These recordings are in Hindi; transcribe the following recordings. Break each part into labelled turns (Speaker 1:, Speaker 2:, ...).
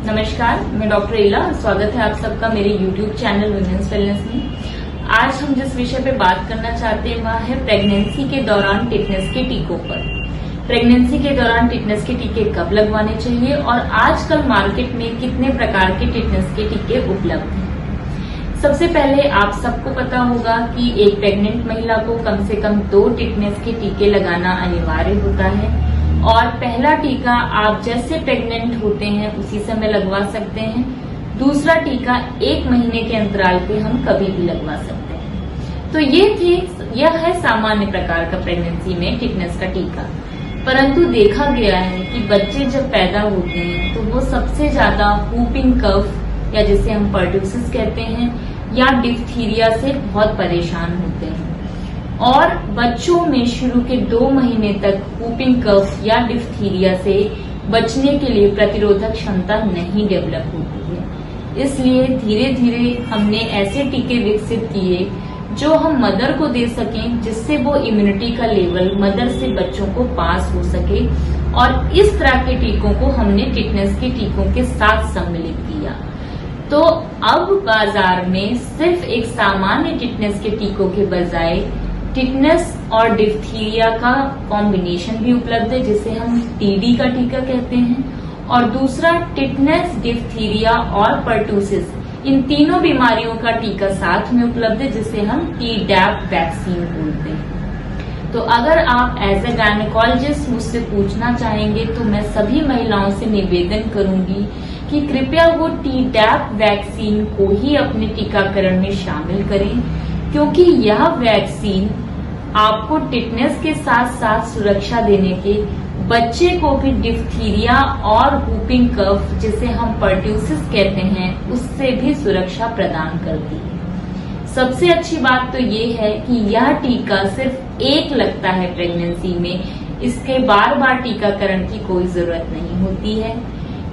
Speaker 1: नमस्कार, मैं डॉक्टर इला। स्वागत है आप सबका मेरे YouTube चैनल वुमेन्स वेलनेस में। आज हम जिस विषय पे बात करना चाहते हैं वह है प्रेगनेंसी के दौरान टिटनेस के टीकों पर। प्रेगनेंसी के दौरान टिटनेस के टीके कब लगवाने चाहिए और आजकल मार्केट में कितने प्रकार के टिटनेस के टीके उपलब्ध हैं। सबसे पहले आप सबको पता होगा कि एक प्रेग्नेंट महिला को कम से कम 2 टिटनेस के टीके लगाना अनिवार्य होता है और पहला टीका आप जैसे प्रेग्नेंट होते हैं उसी समय लगवा सकते हैं। दूसरा टीका 1 महीने के अंतराल पे हम कभी भी लगवा सकते हैं। तो यह है सामान्य प्रकार का प्रेगनेंसी में टिटनेस का टीका। परंतु देखा गया है कि बच्चे जब पैदा होते हैं तो वो सबसे ज्यादा whooping cough या जिसे हम पर्ट्यूसिस कहते हैं या डिप्थीरिया से बहुत परेशान होते हैं और बच्चों में शुरू के 2 महीने तक whooping cough या डिप्थीरिया से बचने के लिए प्रतिरोधक क्षमता नहीं डेवलप होती है। इसलिए धीरे धीरे हमने ऐसे टीके विकसित किए जो हम मदर को दे सकें, जिससे वो इम्यूनिटी का लेवल मदर से बच्चों को पास हो सके। और इस तरह के टीकों को हमने टिटनेस के टीकों के साथ सम्मिलित किया। तो अब बाजार में सिर्फ एक सामान्य टिटनेस के टीकों के बजाय टिटनेस और डिप्थीरिया का कॉम्बिनेशन भी उपलब्ध है, जिसे हम टीडी का टीका कहते हैं। और दूसरा टिटनेस, डिप्थीरिया और पर्टूसिस, इन तीनों बीमारियों का टीका साथ में उपलब्ध है, जिसे हम टीडैप वैक्सीन बोलते हैं। तो अगर आप एज ए गायनेकोलॉजिस्ट मुझसे पूछना चाहेंगे तो मैं सभी महिलाओं से निवेदन करूंगी कि कृपया वो टीडैप वैक्सीन को ही अपने टीकाकरण में शामिल करें, क्योंकि यह वैक्सीन आपको टिटनेस के साथ साथ सुरक्षा देने के बच्चे को भी डिप्थीरिया और whooping cough, जिसे हम पर्ट्यूसिस कहते हैं, उससे भी सुरक्षा प्रदान करती है। सबसे अच्छी बात तो ये है कि यह टीका सिर्फ एक लगता है प्रेगनेंसी में, इसके बार बार टीकाकरण की कोई जरूरत नहीं होती है।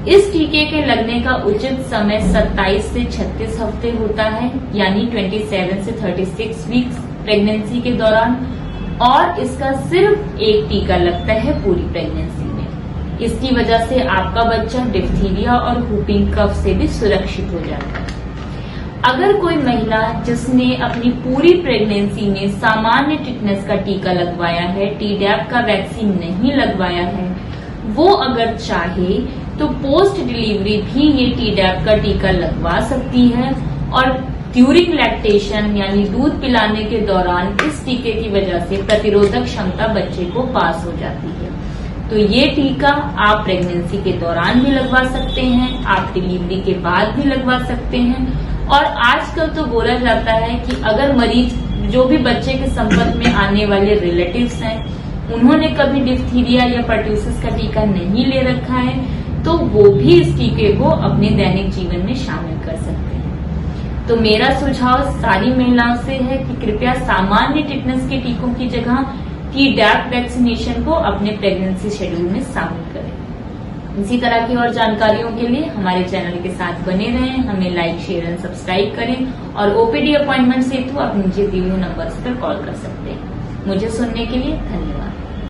Speaker 1: इस टीके के लगने का उचित समय 27 से 36 हफ्ते होता है, यानी 27 से 36 वीक्स प्रेगनेंसी के दौरान, और इसका सिर्फ एक टीका लगता है पूरी प्रेगनेंसी में। इसकी वजह से आपका बच्चा डिप्थीरिया और whooping cough से भी सुरक्षित हो जाता है। अगर कोई महिला जिसने अपनी पूरी प्रेगनेंसी में सामान्य टिटनेस का टीका लगवाया है, टीडैप का वैक्सीन नहीं लगवाया है, वो अगर चाहे तो पोस्ट डिलीवरी भी ये टीडैप का टीका लगवा सकती है और ड्यूरिंग लैक्टेशन यानी दूध पिलाने के दौरान इस टीके की वजह से प्रतिरोधक क्षमता बच्चे को पास हो जाती है। तो ये टीका आप प्रेगनेंसी के दौरान भी लगवा सकते हैं, आप डिलीवरी के बाद भी लगवा सकते हैं। और आजकल तो बोला जाता है कि अगर मरीज जो भी बच्चे के संपर्क में आने वाले रिलेटिव्स हैं, उन्होंने कभी डिप्थीरिया या पर्ट्यूसिस का टीका नहीं ले रखा है, तो वो भी इस टीके को अपने दैनिक जीवन में शामिल कर सकते हैं। तो मेरा सुझाव सारी महिलाओं से है कि कृपया सामान्य टिटनेस के टीकों की जगह टीडैप वैक्सीनेशन को अपने प्रेगनेंसी शेड्यूल में शामिल करें। इसी तरह की और जानकारियों के लिए हमारे चैनल के साथ बने रहें, हमें लाइक, शेयर एंड सब्सक्राइब करें और ओपीडी अपॉइंटमेंट हेतु आप नीचे दिए हुए नंबर्स पर कॉल कर सकते हैं। मुझे सुनने के लिए धन्यवाद।